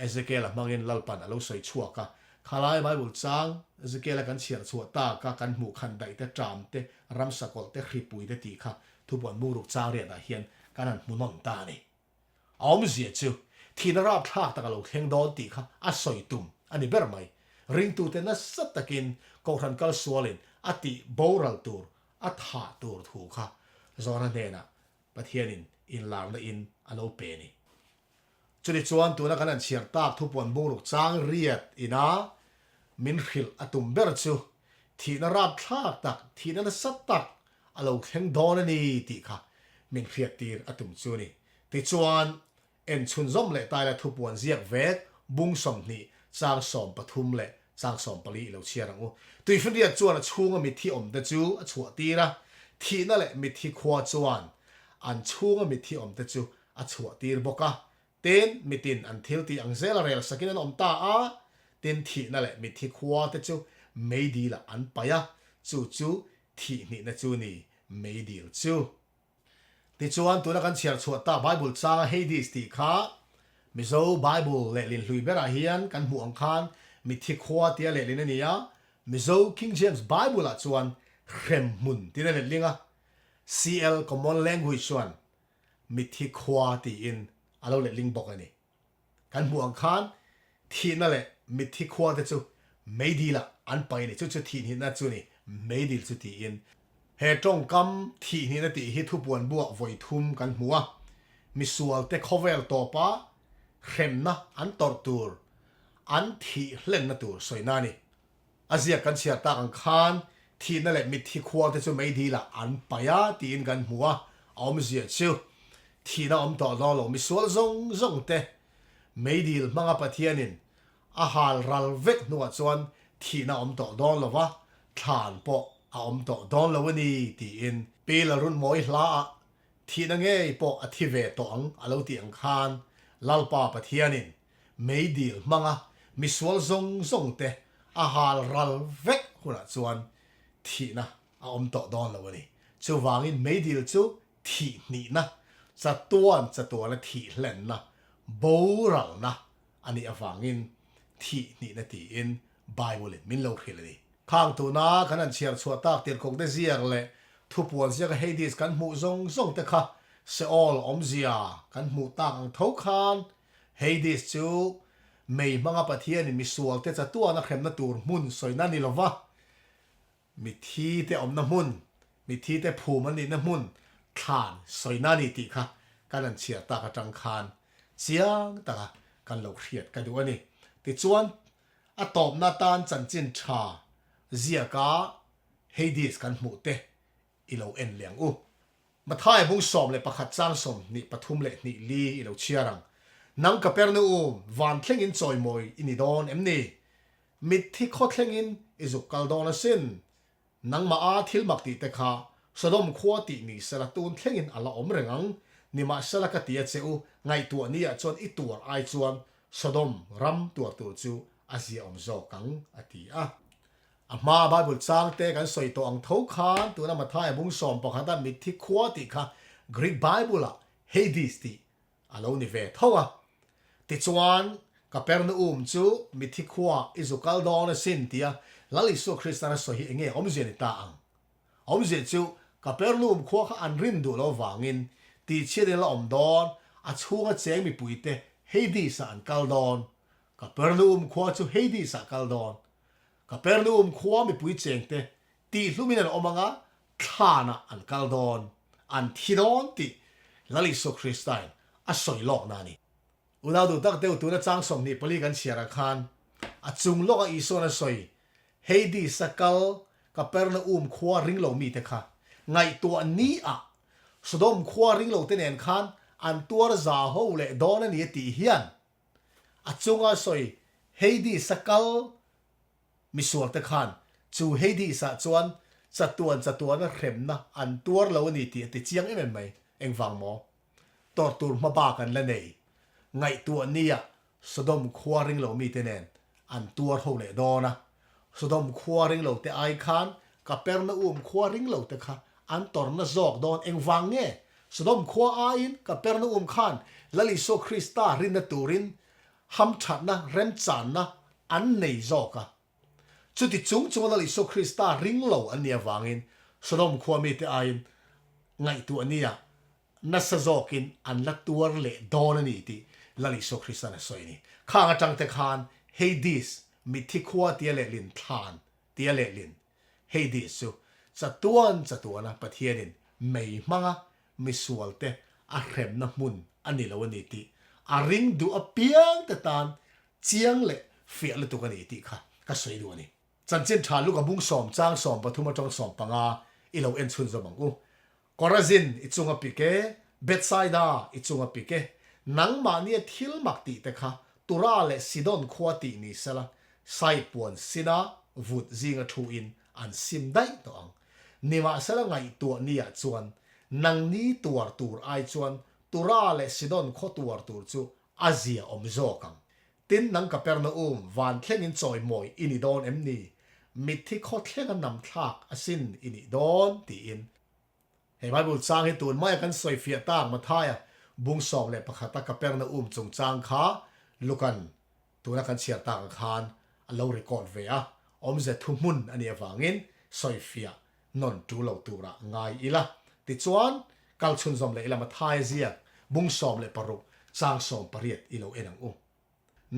ezekiel mangin lalpan alo soi chuaka khalai bible chang ezekiel kan chiar chuata ka kan mu khan dai te tram te ram sakol te khipui te ti kha thupon muruk chang ria da hian kanan munong ta ni aum zia chu thina rap thak tak alo thleng don ti kha a soi tum ani ber mai ring tu te na sat takin ko ran kal sualin ati boral tur atha tur thu kha zona nena pathianin in lar na in alo pe ni chuni chuan tu na kanan chiar tak thupon buruk chang riat ina min khil atum ber chu thina rap thak tak thina na sat tak alo thleng don ani ti kha min khiat tir atum chu ni ti chuan en chun zom le tai la thupon ziak vek bung som ni chang som pathum le chang som pali lo chiarang u tui fin riat chuan a chunga mithi om da chu a chua tira thina le mithi khwa chuan an chunga mithi om da chu a chua tir boka ten mitin an thil ti ang zela rel sakin an om ta ten thina le mithi khwa te chu meidil an paya chu thi ni na chu ni meidil chu ti chuan tu na kan chiar chua ta bible chang hades ti kha Mizo bible le lin hlui bera hian kan mu ang khan mithi khwa tia le lin ania Mizo king james bible a chuan Hremhmun tin le linga CL common language one Mitthi khwa ti in alo le ling bok ani kan buang khan thi na le Mitthi khwa te chu Meidil an pai ni chu thi ni na chu ni Meidil chu ti in he tong kam thi ni na ti hi thu puan buak voi thum kan hmuwa mi sualte khovel to pa Hremna an tortur an thi hlen na tur soina ni azia kan sia ta ang khan thi na le Mitthi khwa te chu Meidil an paya ti in kan hmuwa awmzia chu thi na to lo mi sual zong te Meidil hmanga pathianin a hal ral vek nuwa chuan thi na to don lova thlan po a to don lo ni ti in pelarun moi hla thi na nge po a thi ve to ang alo ti ang khan lalpa pathianin Meidil hmanga mi sual zong te a hal ral vek huna chuan thi na a to don lo ni chu wangin Meidil chu thi ni na cha tuan thi hlen na boral na ani awangin thi ni na ti in Bible min lo khilani khang tu na kanan chiar chuata tir kok de ziar le thu puan sia Hades kan mu zong te kha SHEOL omzia kan mu tang tho khan Hades chu mei manga pathian ni misual te cha tuana Hremna tur hmun soina ni lova Mitthi te omna hmun Mitthi te phum ani na hmun thlan soina ni ti kha kanan chiar ta ka tang khan chiang ta kan lo khriat ka du ani ti chuan a top na tan chanchin tha zia ka Hades kan hmu te ilo en liang u mathai bung som le pakhat chang som ni pathum le ni li ilo chiarang nang Capernaum van thleng in choi moi ini don emni Mitthi kho thleng in izuk kaldon asin nang ma a thil mak ti te kha Sodom khwa ti ni sala tun thleng in ala om rengang ni ma sala ka ti cheu ngai tu ni a chon i tur ai chuan Sodom ram tur chu azia om zo kang ati a hmaa Bible chang te kan soi to ang tho khan tu na mathai bung som pakhata Mitthi khwa ti kha Greek Bible a Hades ti alo ni ve thowa ti chuan Capernaum chu Mitthi khwa izukal don sin tia lali so Christian so hi enge omje ni ta ang omje chu Capernaum khwa kha an rin du lo wangin ti chire la om don a chunga cheng mi puite Hades an kal don Capernaum khwa chu Hades a kal don Capernaum khwa mi pui cheng te ti hlumin an omanga khana an kal don an thidon ti lali so Christian a soi lok na ni unau du tak deu tu na chang som ni pali kan chiara khan a chung lok a iso na soi Hades sakal Capernaum khwa ringlo mi te kha ngai tu ni a Sodom khwa ringlo te nen khan an tuar za ho le don ani ti hian a chunga soi Hades sakal misual te khan chu Hades sa chuan chatuan Hremna an tuar lo ni ti chiang em mai engwang mo tortur ma ba kan la nei ngai tu ania Sodom khwa ringlo mi te nen an tuar ho le dona Sodom khwa ringlo te ai khan Capernaum khwa ringlo te kha an torna zok don engwang nge Sodom khwa a in Capernaum khan lali so Christa rin na turin ham that na rem chan na an nei zoka chuti chung lali so Christa ringlo ania wangin Sodom khwa mi te ai ngai tu ania nasa zokin an la tuar le don ani ti lali so Christa na soini khanga tang te khan Hades Mitthi khwa tia le lin thlan tia le lin Hades su chatuan na pathianin mei hmanga misualte a Hremna hmun ani lo ani ti a ring du a piang ta tan chiang le fia le tu ka ni ti kha ka soi du ani chanchin tha lu ka bung som chang som pathuma tong som panga ilo en chun zo mangu Korazin ichunga pike Bethsaida ichunga pike nangma ni thil mak ti te kha tura le Sidon khwa ti ni sala sai puan sina vut zinga thu in an sim dai to ang niwa sala ngai tu nia chuan nang ni tuar tur ai chuan tura le Sidon kho tuar tur chu azia omzo kang tin nang Capernaum van thleng in choi moi ini don emni Mitthi kho thleng an nam thak asin ini don ti in he Bible chang hi tun mai kan soi fia ta ma thaya bung som le pakhata Capernaum chung chang kha lukan tuna kan chiar ta khan alo record ve a omze thu hmun ani awangin soi fia non tu lo tu ra ngai ila ti chuan kal chun zom le ila ma thai zia bung som le paruk sang som pariat ilo enang u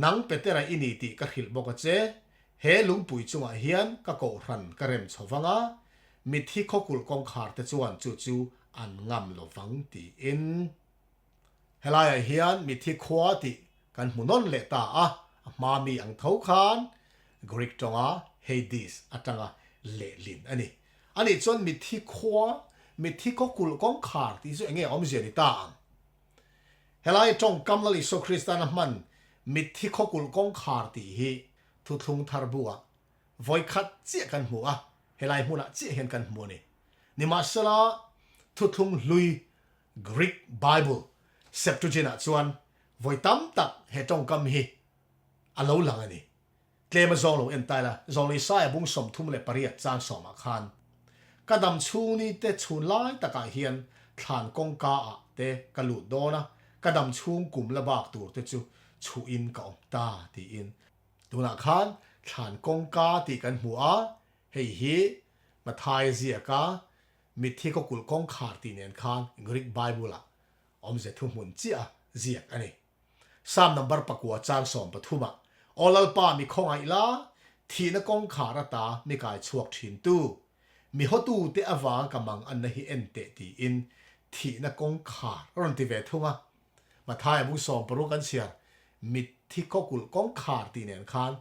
nang petera ini ti ka khil boka che he lungpui chunga hian ka ko ran ka rem chowanga Mitthi khokul kong khar te chuan chu an ngam lo wang ti in helaya hian Mitthi khwa ti kan hmunon le ta a hmaa mi ang tho khan Greek tonga Hades atanga le lin ani chuan Mitthi khwa Mitthi khokul kong khar ti chu enge om zia ni ta ang helai tong kam la li so Christian man Mitthi khokul kong khar ti hi thu thung thar bua voi khat chia kan hmu a helai hmuna chia hen kan hmu ni ma sala thu thung lui Greek Bible Septuagint chuan voi tam tak he tong kam hi alo lang ani tlema zong lo en tai la zong li sai bung som thum le pariat chang som a khan kadam chu ni te chun lai taka hian thlan kong ka a te kalu dona kadam chung kum la bak tur te chu chu in ka om ta ti in tuna khan thlan kong ka ti kan hmu a hei hi ma thai zia ka Mitthi khokul kong khar ti nen khan Greek Bible a om ze thu hmun chia ziak ani sam number pakwa chang som pathuma olal pa mi khongai la thi na kong khara ta mi kai chuak thin tu mi hotu te awang kamang an na hi en te ti in thi na kong khar ron ti ve thunga ma thai bu som paru kan sia Mitthi khokul kong khar ti nen khan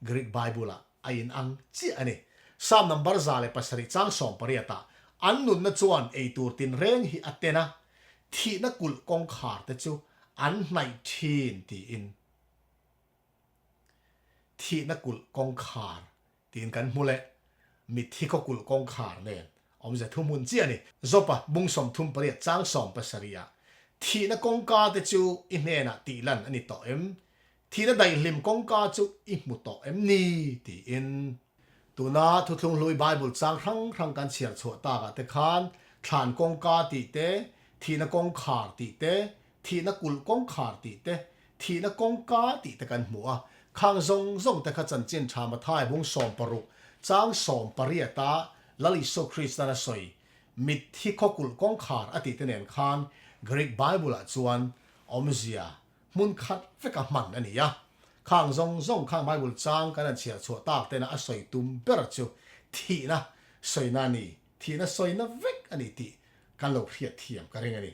Greek Bible a ain ang chi ani sam number zale pasari chang som pariata an nun na chuan ei tur tin reng hi atena thi na kul kong khar te chu an nai thin ti in thi na kul kong khar tin kan mule Mitthi khokul kong khar nen om ze thumun chi ani zopa bung som thum pari chang som pasaria thi na kong ka te chu i hna ti lan ani to em thi na dai lim kong ka chu i mu to em ni ti in tuna thu thung lui Bible chang rang kan chiar chho ta ga te khan thlan kong ka ti te thi na kong khar ti te thi na kul kong khar ti te thi na kong ka ti te kan hmu a khang zong te kha chan chin tha ma thai bung som paru chang som pariata lali so Christian soi Mitthi khokul kong khar ati te nen khan Greek Bible a chuan omzia mun khat feka man ani ya khang zong khang Bible chang kan chia chho tak te na a soi tum per chu thi na soi na ni thi na soi na vek ani ti kan lo phiat thiam ka ring ani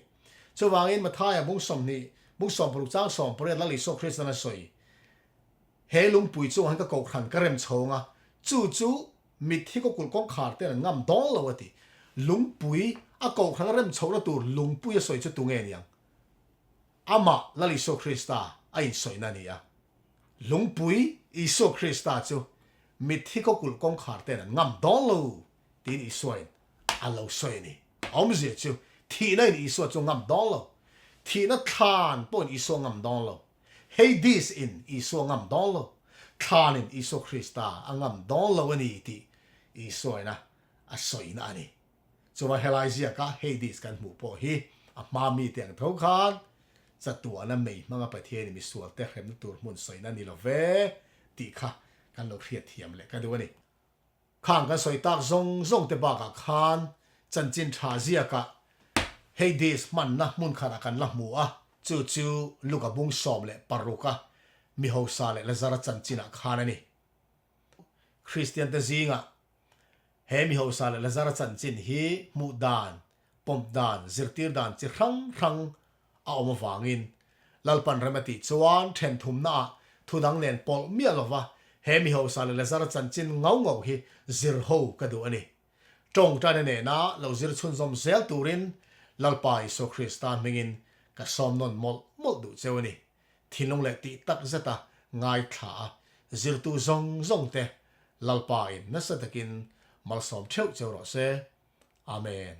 chu wangin ma thai bung som ni bung som paru chang som pare lali so Christian soi he lung pui chu han ka ko khan ka rem chonga chu Mitthi khokul kong khar te ngam dong lo ati lung pui a ko khan rem chona tur lung pui soi chu tu nge niang ama lali so Christa ai soi na ni ya lung pui i so Christa chu Mitthi khokul kong khar te ngam dong lo tin i soi a lo soi ni om ze chu thi na ni so chu ngam dong lo thi na khan pon i so ngam dong lo Hades in i so ngam dong lo khan in i so Christa angam dong lo ani ti i soi na a soi na ani so ma helizia ka Hades kan mu po hi a ma mi teng tho khan sa tua na mei mga pathe ni mi sualte Hremna tur hmun soi na ni lo ve ti kha kan lo khiat thiam le ka du ani khang ka soi tak zong te ba ka khan chan chin tha zia ka Hades man na mun khara kan la mu a chu luka bung som le paruka mi ho sa le lazara chan china khan ani Christian te zinga he mi ho sa le lazara chan chin hi mu dan pom dan zirtir dan chi rang a om wangin lalpan remati chuan then thum na thudang nen pol mi alova he mi ho sa le lazara chan chin ngau hi zir ho ka du ani tong ta ne na lo zir chun zom zel turin lalpai so Christan mingin ka som non mol du chewani thinong le ti tak zeta ngai tha zir tu zong te lalpai na sa takin mal som theu cheu ro se amen